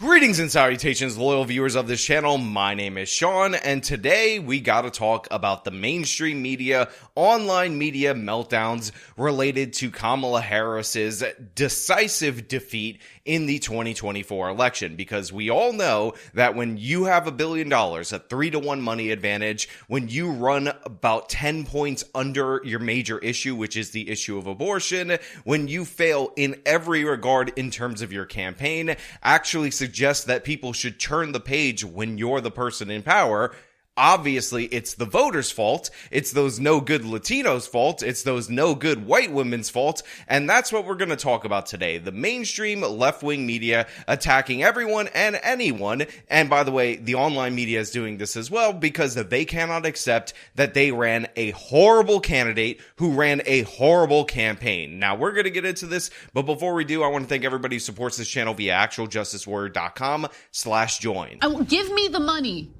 Greetings and salutations, loyal viewers of this channel. My name is Sean, and today we gotta talk about the mainstream media, online media meltdowns related to Kamala Harris's decisive defeat in the 2024 election, because we all know that when you have $1 billion, a 3-to-1 money advantage, when you run about 10 points under your major issue, which is the issue of abortion, when you fail in every regard in terms of your campaign, actually suggests that people should turn the page when you're the person in power. Obviously, it's the voters' fault. It's those no good Latinos' fault. It's those no good white women's fault. And that's what we're going to talk about today. The mainstream left-wing media attacking everyone and anyone. And by the way, the online media is doing this as well because they cannot accept that they ran a horrible candidate who ran a horrible campaign. Now, we're going to get into this, but before we do, I want to thank everybody who supports this channel via actualjusticewarrior.com/join. Give me the money.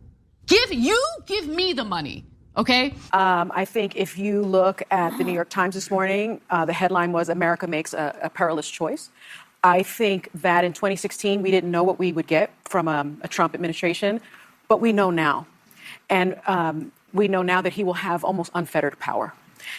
Give me the money, okay? I think if you look at the New York Times this morning, the headline was America Makes a Perilous Choice. I think that in 2016, we didn't know what we would get from a Trump administration, but we know now. And we know now that he will have almost unfettered power.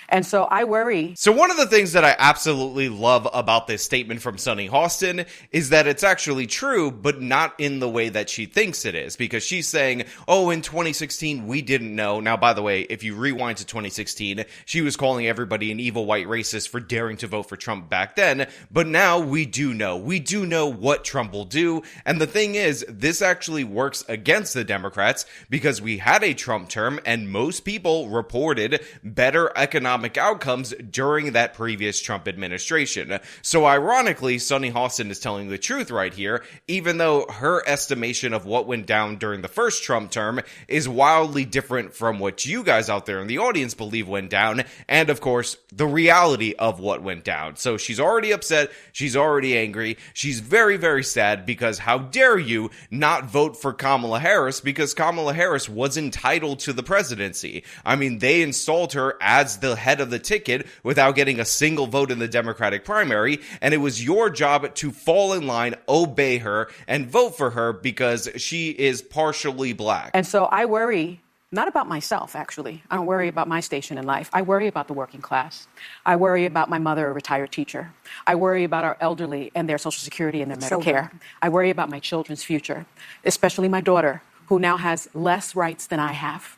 And so I worry. So one of the things that I absolutely love about this statement from Sunny Hostin is that it's actually true, but not in the way that she thinks it is, because she's saying, oh, in 2016, we didn't know. Now, by the way, if you rewind to 2016, she was calling everybody an evil white racist for daring to vote for Trump back then. But now we do know. We do know what Trump will do. And the thing is, this actually works against the Democrats because we had a Trump term and most people reported better economic outcomes during that previous Trump administration. So ironically, Sunny Hostin is telling the truth right here, even though her estimation of what went down during the first Trump term is wildly different from what you guys out there in the audience believe went down, and of course, the reality of what went down. So she's already upset, she's already angry, she's very, very sad because how dare you not vote for Kamala Harris, because Kamala Harris was entitled to the presidency. I mean, they installed her as the head of the ticket without getting a single vote in the Democratic primary, and it was your job to fall in line, obey her, and vote for her because she is partially black. And so I worry not about myself, actually. I don't worry about my station in life. I worry about the working class. I worry about my mother, a retired teacher. I worry about our elderly and their Social Security and their Medicare. I worry about my children's future, especially my daughter, who now has less rights than I have.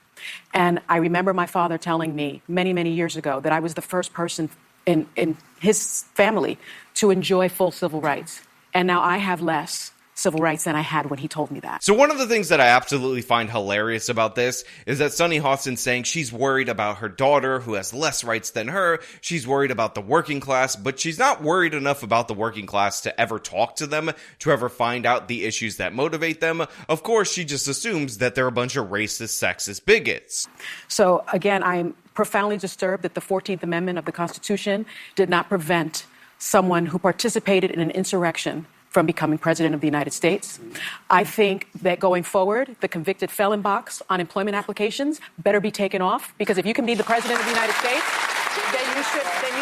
And I remember my father telling me many, many years ago that I was the first person in his family to enjoy full civil rights. And now I have less civil rights than I had when he told me that. So one of the things that I absolutely find hilarious about this is that Sunny Hostin's saying she's worried about her daughter who has less rights than her. She's worried about the working class, but she's not worried enough about the working class to ever talk to them, to ever find out the issues that motivate them. Of course, she just assumes that they're a bunch of racist, sexist bigots. So again, I'm profoundly disturbed that the 14th Amendment of the Constitution did not prevent someone who participated in an insurrection from becoming president of the United States. I think that going forward, the convicted felon box on employment applications better be taken off, because if you can be the president of the United States, then you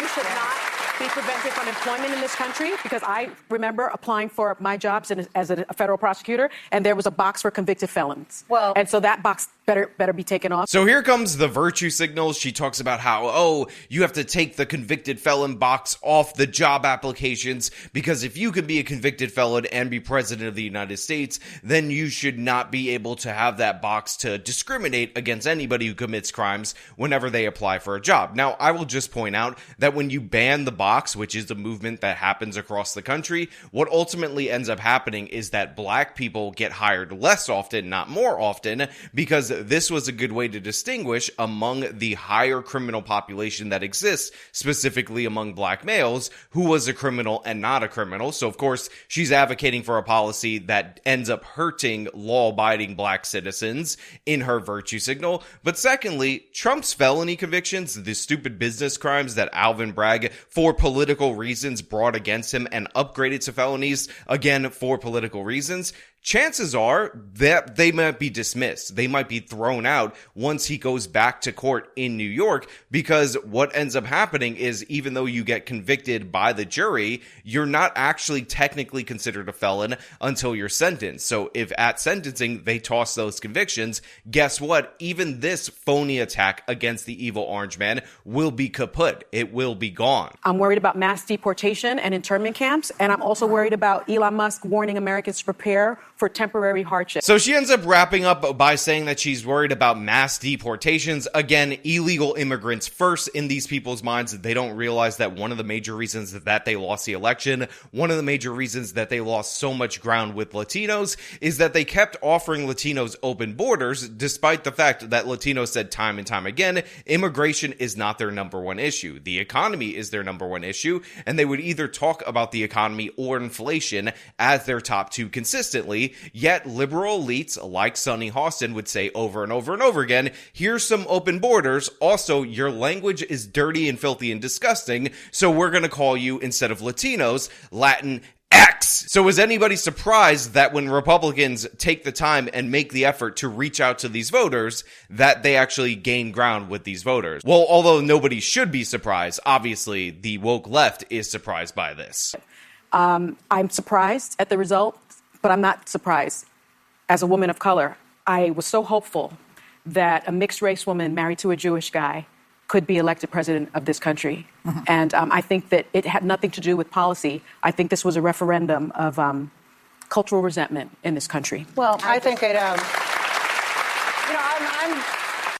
should not be prevented from employment in this country, because I remember applying for my jobs as a federal prosecutor, and there was a box for convicted felons. Well, and so that box better be taken off. So here comes the virtue signals. She talks about how, oh, you have to take the convicted felon box off the job applications, because if you could be a convicted felon and be president of the United States, then you should not be able to have that box to discriminate against anybody who commits crimes whenever they apply for a job. Now, I will just point out that when you ban the box, which is a movement that happens across the country, what ultimately ends up happening is that black people get hired less often, not more often, because this was a good way to distinguish among the higher criminal population that exists, specifically among black males, who was a criminal and not a criminal. So, of course, she's advocating for a policy that ends up hurting law-abiding black citizens in her virtue signal. But secondly, Trump's felony convictions, the stupid business crimes that Alvin Bragg, for political reasons, brought against him and upgraded to felonies, again, for political reasons, chances are that they might be dismissed. They might be thrown out once he goes back to court in New York, because what ends up happening is even though you get convicted by the jury, you're not actually technically considered a felon until you're sentenced. So if at sentencing they toss those convictions, guess what? Even this phony attack against the evil orange man will be kaput. It will be gone. I'm worried about mass deportation and internment camps, and I'm also worried about Elon Musk warning Americans to prepare for temporary hardship. So she ends up wrapping up by saying that she's worried about mass deportations. Again, illegal immigrants first in these people's minds. They don't realize that one of the major reasons that they lost the election, one of the major reasons that they lost so much ground with Latinos, is that they kept offering Latinos open borders, despite the fact that Latinos said time and time again, immigration is not their number one issue. The economy is their number one issue, and they would either talk about the economy or inflation as their top two consistently, yet liberal elites like Sunny Hostin would say over and over and over again, here's some open borders, also your language is dirty and filthy and disgusting, so we're going to call you, instead of Latinos, Latin X. So is anybody surprised that when Republicans take the time and make the effort to reach out to these voters, that they actually gain ground with these voters? Well, although nobody should be surprised, obviously the woke left is surprised by this. I'm surprised at the result, but I'm not surprised. As a woman of color, I was so hopeful that a mixed race woman married to a Jewish guy could be elected president of this country. Mm-hmm. And I think that it had nothing to do with policy. I think this was a referendum of cultural resentment in this country. Well, I think it,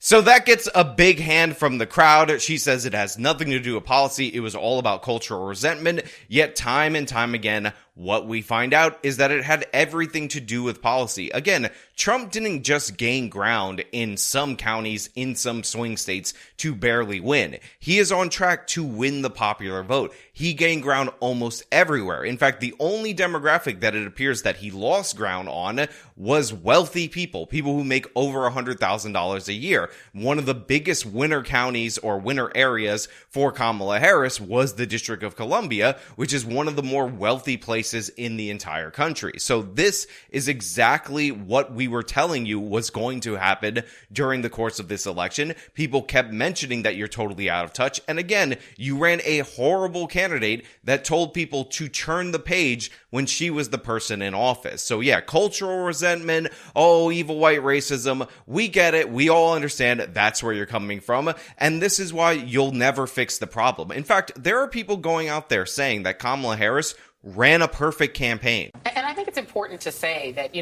So that gets a big hand from the crowd. She says it has nothing to do with policy. It was all about cultural resentment. Yet time and time again, what we find out is that it had everything to do with policy. Again, Trump didn't just gain ground in some counties, in some swing states to barely win. He is on track to win the popular vote. He gained ground almost everywhere. In fact, the only demographic that it appears that he lost ground on was wealthy people, people who make over $100,000 a year. One of the biggest winner counties or winner areas for Kamala Harris was the District of Columbia, which is one of the more wealthy places in the entire country. So this is exactly what we were telling you was going to happen during the course of this election. People kept mentioning that you're totally out of touch. And again, you ran a horrible candidate that told people to turn the page when she was the person in office. So yeah, cultural resentment, oh, evil white racism, we get it. We all understand that's where you're coming from. And this is why you'll never fix the problem. In fact, there are people going out there saying that Kamala Harris ran a perfect campaign. And I think it's important to say that,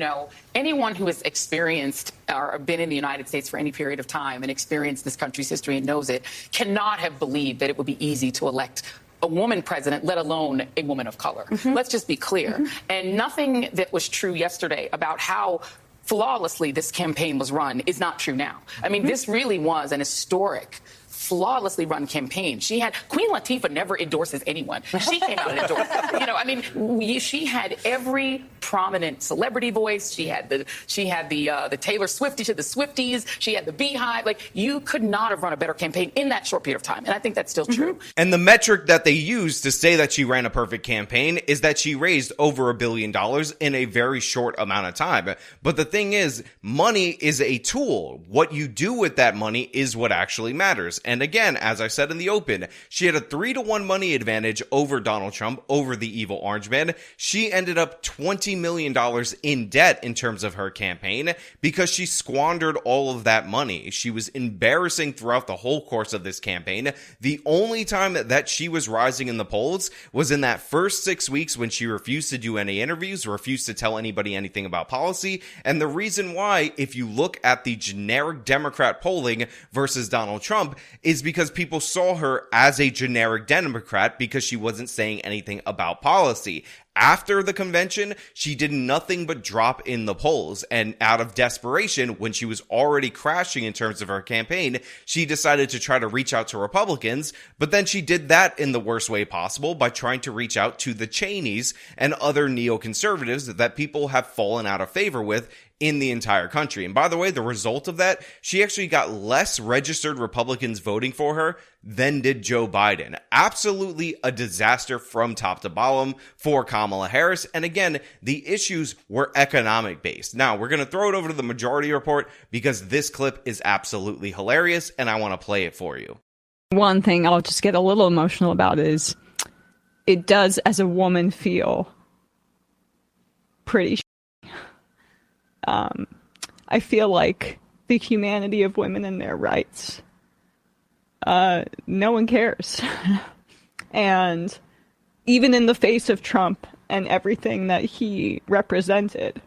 anyone who has experienced or been in the United States for any period of time and experienced this country's history and knows it cannot have believed that it would be easy to elect a woman president, let alone a woman of color. Mm-hmm. Let's just be clear. Mm-hmm. And nothing that was true yesterday about how flawlessly this campaign was run is not true now. I mean, this really was an historic, flawlessly run campaign. Queen Latifah never endorses anyone. She came out and endorsed. She had every prominent celebrity voice. She had the Taylor Swiftie to the Swifties. She had the Beehive. You could not have run a better campaign in that short period of time. And I think that's still true. Mm-hmm. And the metric that they use to say that she ran a perfect campaign is that she raised over $1 billion in a very short amount of time. But the thing is, money is a tool. What you do with that money is what actually matters. And again, as I said in the open, she had a 3-to-1 money advantage over Donald Trump, over the evil orange man. She ended up $20 million in debt in terms of her campaign because she squandered all of that money. She was embarrassing throughout the whole course of this campaign. The only time that she was rising in the polls was in that first 6 weeks when she refused to do any interviews, refused to tell anybody anything about policy. And the reason why, if you look at the generic Democrat polling versus Donald Trump, is because people saw her as a generic Democrat because she wasn't saying anything about policy. After the convention, she did nothing but drop in the polls. And out of desperation, when she was already crashing in terms of her campaign, she decided to try to reach out to Republicans. But then she did that in the worst way possible by trying to reach out to the Cheneys and other neoconservatives that people have fallen out of favor with in the entire country. And by the way, the result of that, she actually got less registered Republicans voting for her than did Joe Biden. Absolutely a disaster from top to bottom for Kamala Harris. And again, the issues were economic based. Now, we're going to throw it over to the majority report because this clip is absolutely hilarious and I want to play it for you. One thing I'll just get a little emotional about is it does, as a woman, feel pretty I feel like the humanity of women and their rights, no one cares. And even in the face of Trump and everything that he represented,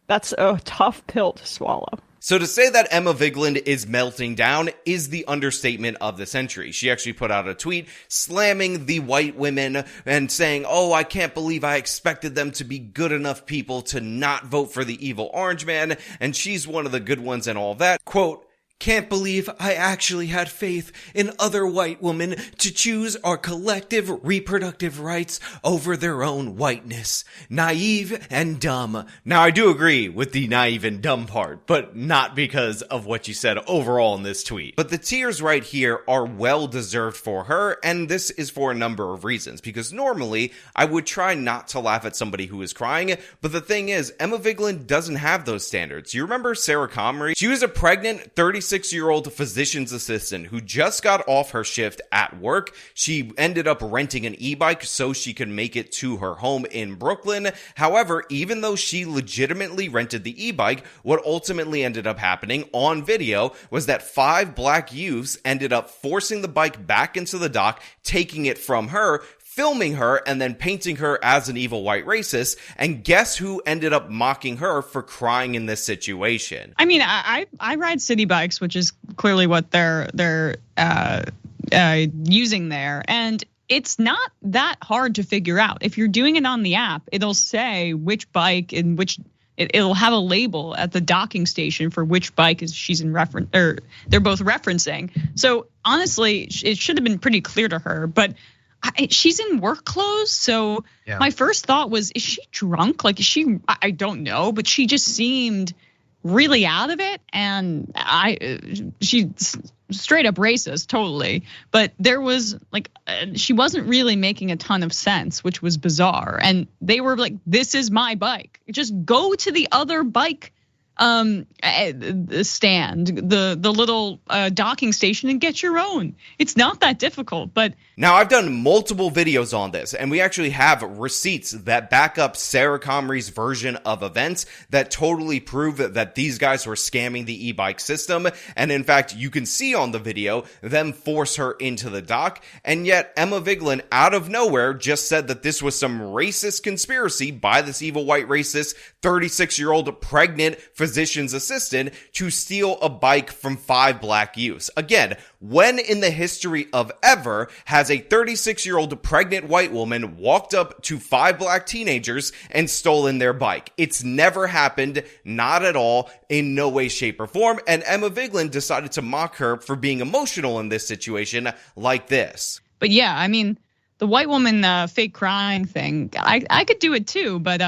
that's a tough pill to swallow. So to say that Emma Vigeland is melting down is the understatement of the century. She actually put out a tweet slamming the white women and saying, oh, I can't believe I expected them to be good enough people to not vote for the evil orange man, and she's one of the good ones and all that. Quote, can't believe I actually had faith in other white women to choose our collective reproductive rights over their own whiteness. Naive and dumb. Now, I do agree with the naive and dumb part, but not because of what you said overall in this tweet. But the tears right here are well deserved for her, and this is for a number of reasons. Because normally, I would try not to laugh at somebody who is crying, but the thing is, Emma Vigeland doesn't have those standards. You remember Sarah Comrie? She was a pregnant 36-year-old physician's assistant who just got off her shift at work. She ended up renting an e-bike so she could make it to her home in Brooklyn. However, even though she legitimately rented the e-bike, what ultimately ended up happening on video was that 5 black youths ended up forcing the bike back into the dock, taking it from her, filming her, and then painting her as an evil white racist. And guess who ended up mocking her for crying in this situation? I mean, I ride city bikes, which is clearly what they're using there, and it's not that hard to figure out. If you're doing it on the app, it'll say which bike and which. It'll have a label at the docking station for which bike she's in reference, or they're both referencing. So honestly, it should have been pretty clear to her, but. She's in work clothes, so my first thought was, is she drunk? Like, is she? I don't know, but she just seemed really out of it, and she's straight up racist, totally. But there was like, she wasn't really making a ton of sense, which was bizarre. And they were like, "This is my bike. Just go to the other bike." Stand, the little docking station, and get your own. It's not that difficult. But now, I've done multiple videos on this, and we actually have receipts that back up Sarah Comrie's version of events that totally prove that these guys were scamming the e-bike system. And in fact, you can see on the video them force her into the dock. And yet Emma Vigeland out of nowhere just said that this was some racist conspiracy by this evil white racist 36-year-old pregnant physician's assistant to steal a bike from 5 black youths. Again, when in the history of ever has a 36-year-old pregnant white woman walked up to 5 black teenagers and stolen their bike? It's never happened, not at all, in no way, shape, or form. And Emma Vigeland decided to mock her for being emotional in this situation like this. But yeah, I mean, the white woman fake crying thing, I could do it too, but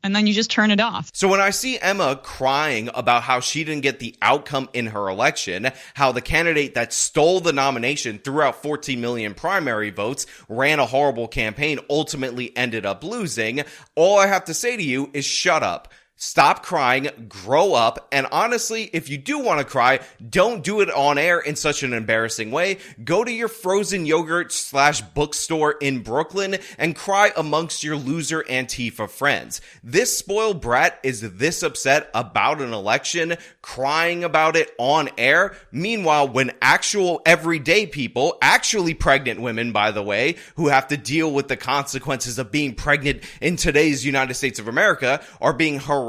and then you just turn it off. So when I see Emma crying about how she didn't get the outcome in her election, how the candidate that stole the nomination, threw out 14 million primary votes, ran a horrible campaign, ultimately ended up losing, all I have to say to you is shut up. Stop crying, grow up, and honestly, if you do want to cry, don't do it on air in such an embarrassing way. Go to your frozen yogurt / bookstore in Brooklyn and cry amongst your loser Antifa friends. This spoiled brat is this upset about an election, crying about it on air. Meanwhile, when actual everyday people, actually pregnant women, by the way, who have to deal with the consequences of being pregnant in today's United States of America, are being harassed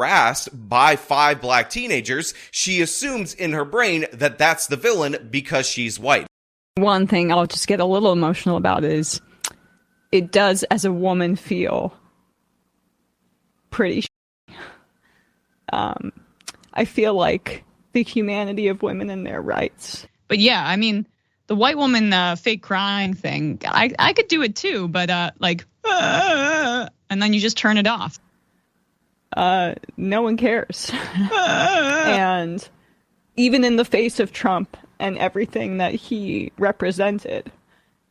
by 5 black teenagers, she assumes in her brain that that's the villain because she's white. One thing I'll just get a little emotional about is it does, as a woman, feel pretty I feel like the humanity of women and their rights. But yeah, I mean, the white woman fake crying thing, I could do it too, but and then you just turn it off. No one cares. And even in the face of Trump and everything that he represented.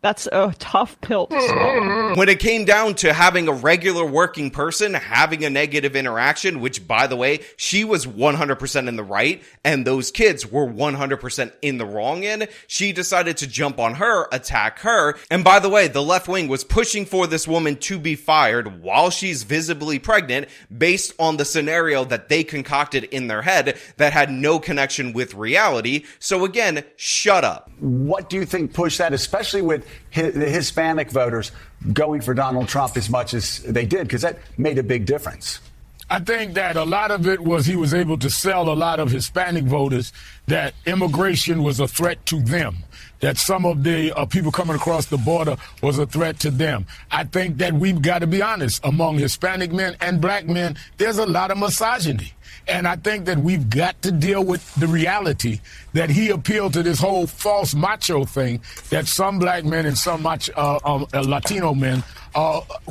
That's a tough pill to swallow. When it came down to having a regular working person having a negative interaction, which, by the way, she was 100% in the right, and those kids were 100% in the wrong in, she decided to jump on her, attack her. And by the way, the left wing was pushing for this woman to be fired while she's visibly pregnant based on the scenario that they concocted in their head that had no connection with reality. So again, shut up. What do you think pushed that, especially with the Hispanic voters going for Donald Trump as much as they did? Because that made a big difference. I think that a lot of it was he was able to sell a lot of Hispanic voters that immigration was a threat to them, that some of the people coming across the border was a threat to them. I think that we've got to be honest, among Hispanic men and black men, there's a lot of misogyny. And I think that we've got to deal with the reality that he appealed to this whole false macho thing that some black men and some Latino men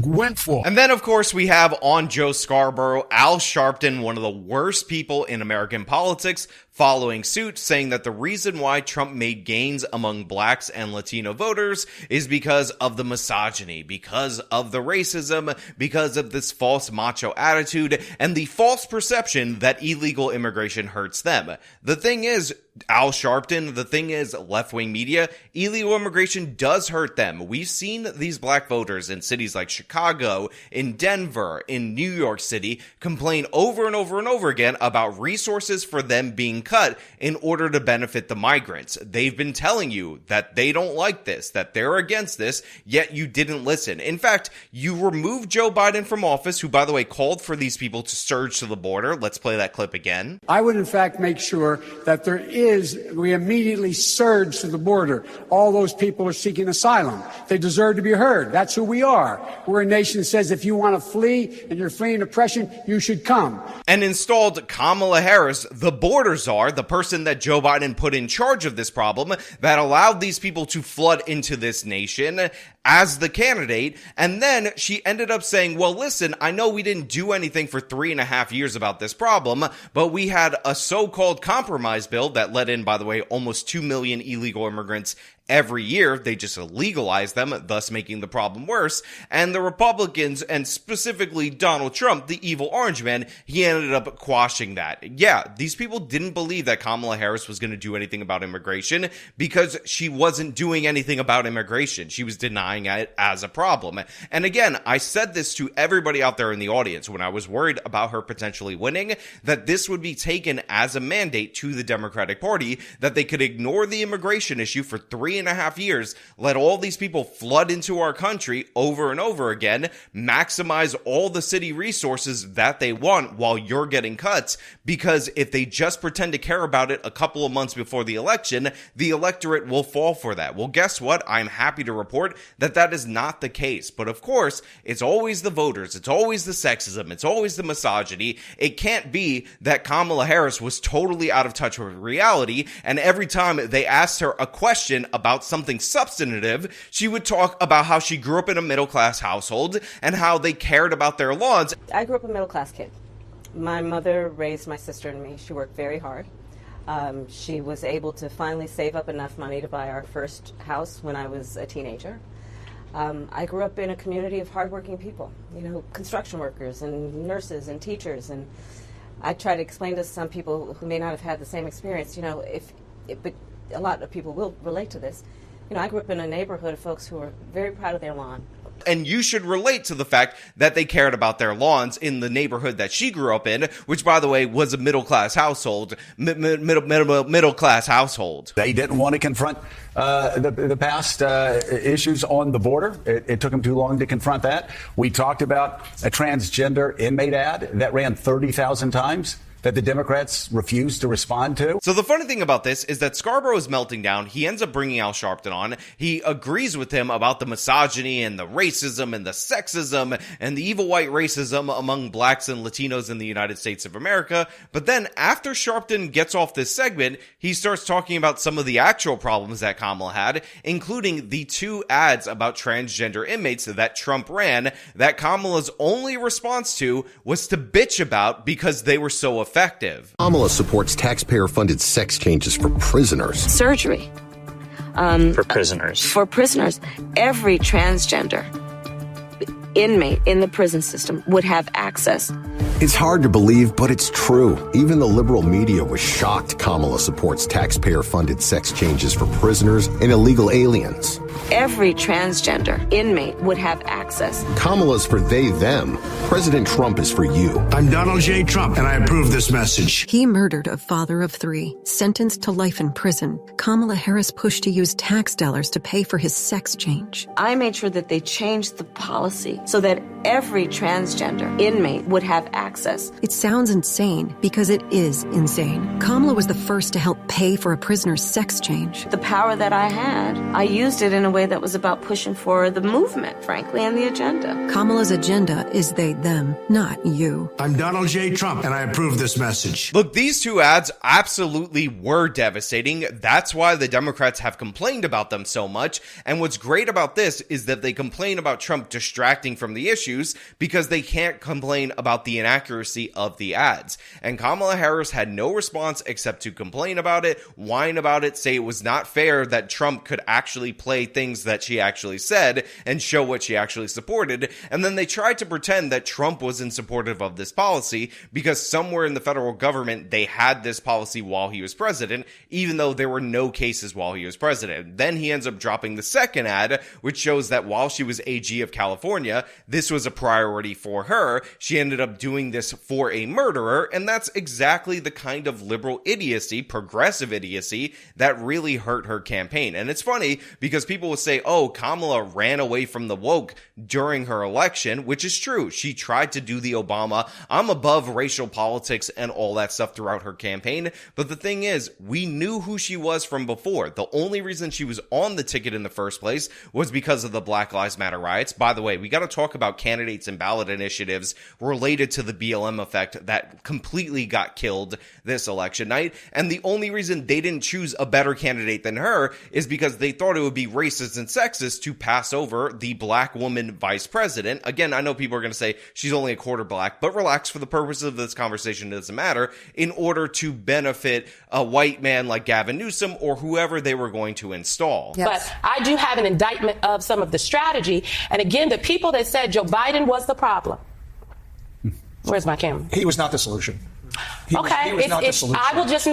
went for. And then, of course, we have on Joe Scarborough, Al Sharpton, one of the worst people in American politics, following suit, saying that the reason why Trump made gains among blacks and Latino voters is because of the misogyny, because of the racism, because of this false macho attitude, and the false perception that illegal immigration hurts them. The thing is, Al Sharpton, the thing is, left-wing media, illegal immigration does hurt them. We've seen these black voters in cities like Chicago, in Denver, in New York City, complain over and over and over again about resources for them being cut in order to benefit the migrants. They've been telling you that they don't like this, that they're against this, yet you didn't listen. In fact, you removed Joe Biden from office, who, by the way, called for these people to surge to the border. Let's play that clip again. I would, in fact, make sure that we immediately surge to the border. All those people are seeking asylum. They deserve to be heard. That's who we are. We're a nation that says if you want to flee and you're fleeing oppression, you should come. And installed Kamala Harris, the border czar, the person that Joe Biden put in charge of this problem, that allowed these people to flood into this nation, as the candidate. And then she ended up saying, well, listen, I know we didn't do anything for 3.5 years about this problem, but we had a so-called compromise bill that let in, by the way, almost 2 million illegal immigrants every year. They just legalized them, thus making the problem worse. And the Republicans, and specifically Donald Trump, the evil orange man, he ended up quashing that. Yeah, these people didn't believe that Kamala Harris was going to do anything about immigration because she wasn't doing anything about immigration. She was denying it as a problem. And again, I said this to everybody out there in the audience when I was worried about her potentially winning, that this would be taken as a mandate to the Democratic Party, that they could ignore the immigration issue for 3.5 years, let all these people flood into our country over and over again, maximize all the city resources that they want while you're getting cuts, because if they just pretend to care about it a couple of months before the election, the electorate will fall for that. Well, guess what? I'm happy to report that that is not the case. But of course, it's always the voters, it's always the sexism, it's always the misogyny. It can't be that Kamala Harris was totally out of touch with reality, and every time they asked her a question about something substantive, she would talk about how she grew up in a middle-class household and how they cared about their lawns. I grew up a middle-class kid. My mother raised my sister and me. She worked very hard. She was able to finally save up enough money to buy our first house when I was a teenager. I grew up in a community of hardworking people, construction workers and nurses and teachers. And I try to explain to some people who may not have had the same experience, but a lot of people will relate to this. I grew up in a neighborhood of folks who are very proud of their lawn. And you should relate to the fact that they cared about their lawns in the neighborhood that she grew up in, which, by the way, was a middle-class household, middle-class household. They didn't want to confront the past issues on the border. It took them too long to confront that. We talked about a transgender inmate ad that ran 30,000 times that the Democrats refused to respond to. So the funny thing about this is that Scarborough is melting down. He ends up bringing Al Sharpton on. He agrees with him about the misogyny and the racism and the sexism and the evil white racism among blacks and Latinos in the United States of America. But then after Sharpton gets off this segment, he starts talking about some of the actual problems that Kamala had, including the 2 ads about transgender inmates that Trump ran that Kamala's only response to was to bitch about because they were so effective. Kamala supports taxpayer-funded sex changes for prisoners. Surgery. For prisoners. For prisoners. Every transgender inmate in the prison system would have access. It's hard to believe, but it's true. Even the liberal media was shocked Kamala supports taxpayer-funded sex changes for prisoners and illegal aliens. Every transgender inmate would have access. Kamala's for they, them. President Trump is for you. I'm Donald J. Trump, and I approve this message. He murdered a father of 3, sentenced to life in prison. Kamala Harris pushed to use tax dollars to pay for his sex change. I made sure that they changed the policy so that every transgender inmate would have access. It sounds insane because it is insane. Kamala was the first to help pay for a prisoner's sex change. The power that I had, I used it in a way that was about pushing for the movement, frankly, and the agenda. Kamala's agenda is they, them, not you. I'm Donald J. Trump, and I approve this message. Look, these 2 ads absolutely were devastating. That's why the Democrats have complained about them so much. And what's great about this is that they complain about Trump distracting from the issues because they can't complain about the inaccuracy of the ads. And Kamala Harris had no response except to complain about it, whine about it, say it was not fair that Trump could actually play things that she actually said and show what she actually supported. And then they tried to pretend that Trump wasn't supportive of this policy because somewhere in the federal government they had this policy while he was president, even though there were no cases while he was president. Then he ends up dropping the second ad, which shows that while she was AG of California, this was a priority for her. She ended up doing this for a murderer, and that's exactly the kind of liberal idiocy, progressive idiocy, that really hurt her campaign. And it's funny because people will say, oh, Kamala ran away from the woke during her election, which is true. She tried to do the Obama, I'm above racial politics and all that stuff throughout her campaign. But the thing is, we knew who she was from before. The only reason she was on the ticket in the first place was because of the Black Lives Matter riots. By the way, we got to talk about candidates and ballot initiatives related to the BLM effect that completely got killed this election night. And the only reason they didn't choose a better candidate than her is because they thought it would be racist and sexist to pass over the black woman vice president. Again, I know people are going to say she's only a quarter black, but relax, for the purpose of this conversation, it doesn't matter, in order to benefit a white man like Gavin Newsom or whoever they were going to install. Yes. But I do have an indictment of some of the strategy. And again, the people that said Joe Biden was the problem. Where's my camera? He was not the solution. He was not the solution. I will just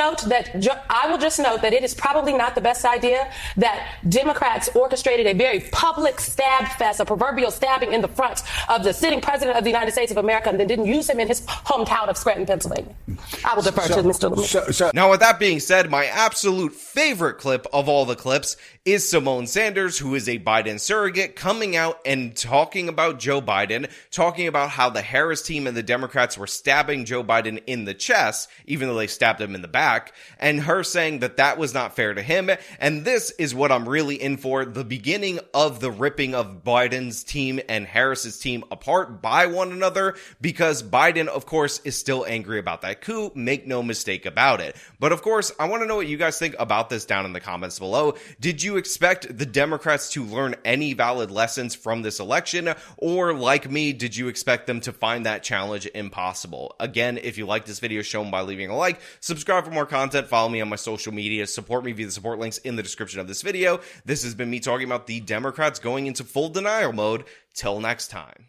note that it is probably not the best idea that Democrats orchestrated a very public stab fest, a proverbial stabbing in the front of the sitting president of the United States of America, and then didn't use him in his hometown of Scranton, Pennsylvania. I will defer to Mr. Lemire. Now, with that being said, my absolute favorite clip of all the clips is Simone Sanders, who is a Biden surrogate, coming out and talking about Joe Biden, talking about how the Harris team and the Democrats were stabbing Joe Biden in the chest, even though they stabbed him in the back, and her saying that that was not fair to him. And this is what I'm really in for, the beginning of the ripping of Biden's team and Harris's team apart by one another, because Biden, of course, is still angry about that coup. Make no mistake about it. But of course, I want to know what you guys think about this down in the comments below. Did you expect the Democrats to learn any valid lessons from this election? Or like me, did you expect them to find that challenge impossible? Again, if you like this video, show them by leaving a like, subscribe for more content, follow me on my social media, support me via the support links in the description of this video. This has been me talking about the Democrats going into full denial mode. Till next time.